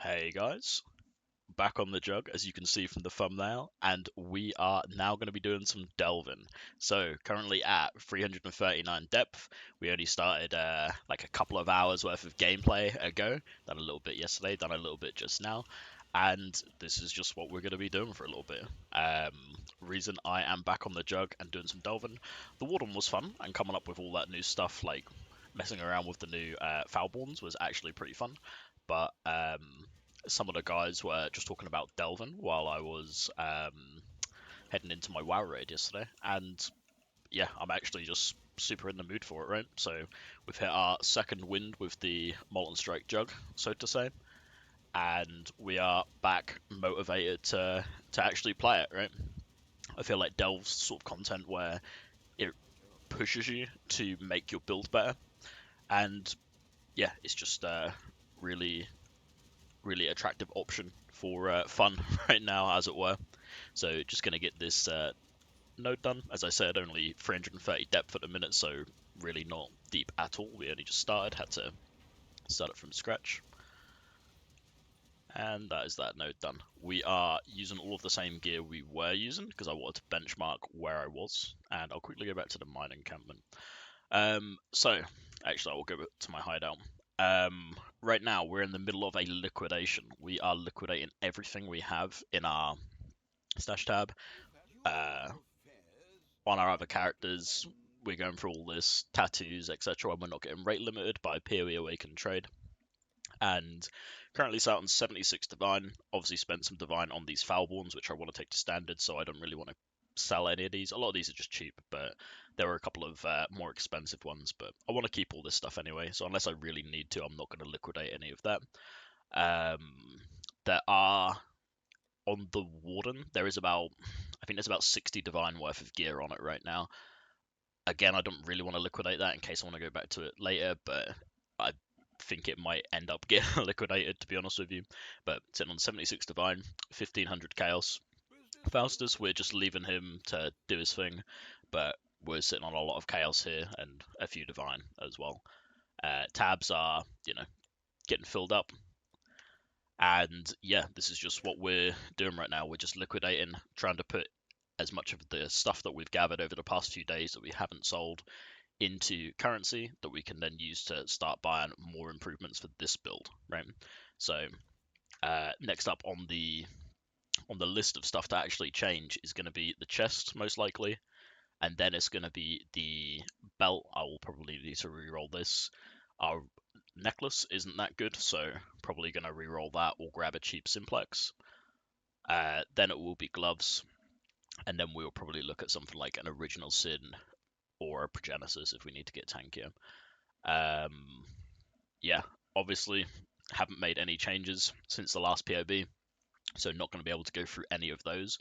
Hey guys, back on the jug as you can see from the thumbnail, and we are now going to be doing some delvin. So currently at 339 depth, we only started like a couple of hours worth of gameplay ago, done a little bit yesterday, done a little bit just now, and this is just what we're going to be doing for a little bit. Reason I am back on the jug and doing some delvin, the warden was fun, and coming up with all that new stuff like messing around with the new foulborns was actually pretty fun, but some of the guys were just talking about Delvin while I was heading into my WoW raid yesterday, and yeah, I'm actually just super in the mood for it, right? So we've hit our second wind with the Molten Strike Jug, so to say, and we are back motivated to actually play it, right? I feel like Delve's sort of content where it pushes you to make your build better, and yeah, it's just really really attractive option for fun right now, as it were. So just going to get this node done. As I said, only 330 depth at the minute, so really not deep at all. We only just started, had to start it from scratch. And that is that node done. We are using all of the same gear we were using because I wanted to benchmark where I was. And I'll quickly go back to the mine encampment. So, actually, I will go to my hideout. Right now, we're in the middle of a liquidation. We are liquidating everything we have in our stash tab. Uh, on our other characters, we're going through all this tattoos, etc., and we're not getting rate limited by PoE Awakened Trade. And currently sat on 76 Divine. Obviously, spent some Divine on these Foulborns, which I want to take to Standard, so I don't really want to sell any of these. A lot of these are just cheap, but there were a couple of more expensive ones. But I want to keep all this stuff anyway, so unless I really need to, I'm not going to liquidate any of that. There are on the Warden, there is about, I think there's about 60 Divine worth of gear on it right now. Again, I don't really want to liquidate that in case I want to go back to it later, but I think it might end up getting liquidated, to be honest with you. But sitting on 76 Divine, 1500 Chaos. Faustus, we're just leaving him to do his thing, but we're sitting on a lot of Chaos here and a few Divine as well. Tabs are, getting filled up. And yeah, this is just what we're doing right now. We're just liquidating, trying to put as much of the stuff that we've gathered over the past few days that we haven't sold into currency that we can then use to start buying more improvements for this build, right? So next up on the list of stuff to actually change is going to be the chest, most likely, and then it's going to be the belt. I will probably need to re-roll this. Our necklace isn't that good, so probably going to re-roll that or grab a cheap simplex. Then it will be gloves, and then we'll probably look at something like an original sin or a progenesis if we need to get tankier. Yeah, obviously haven't made any changes since the last POB, so not going to be able to go through any of those.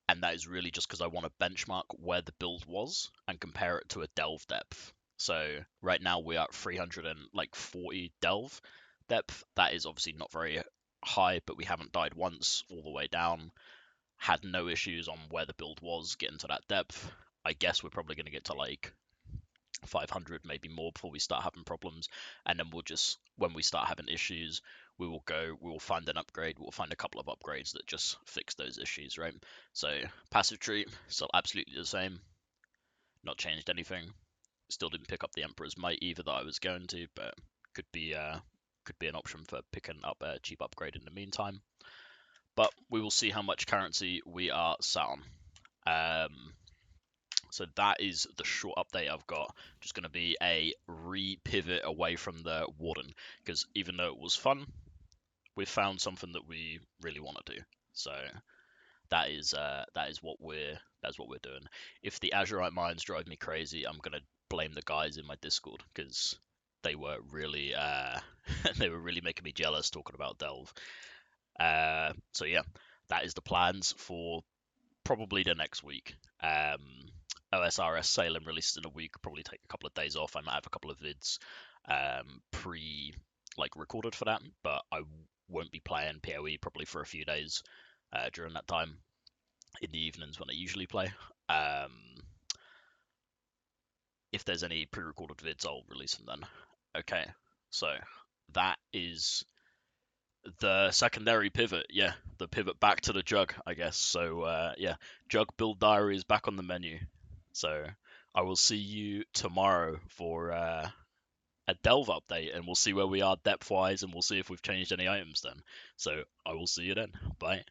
And that is really just because I want to benchmark where the build was and compare it to a delve depth. So right now we are at 340 delve depth. That is obviously not very high, but we haven't died once all the way down. Had no issues on where the build was getting to that depth. I guess we're probably going to get to like 500, maybe more, before we start having problems. And then we'll just, when we start having issues, we will find an upgrade. We'll find a couple of upgrades that just fix those issues, right? So passive tree, still absolutely the same. Not changed anything. Still didn't pick up the Emperor's Might either that I was going to, but could be an option for picking up a cheap upgrade in the meantime. But we will see how much currency we are sat on. So that is the short update I've got. Just going to be a re-pivot away from the Warden, because even though it was fun, we've found something that we really want to do. So that is what we're doing. If the Azurite mines drive me crazy, I'm gonna blame the guys in my Discord because they were really they were really making me jealous talking about Delve. So yeah, that is the plans for probably the next week. OSRS sale and releases in a week. Probably take a couple of days off. I might have a couple of vids recorded for that, but I won't be playing PoE probably for a few days during that time in the evenings when I usually play. If there's any pre-recorded vids, I'll release them then. Okay, so that is The secondary pivot, yeah, the pivot back to the jug, I guess. So yeah, jug build diary is back on the menu. So I will see you tomorrow for a delve update, and we'll see where we are depth wise, and we'll see if we've changed any items then. So I will see you then. Bye.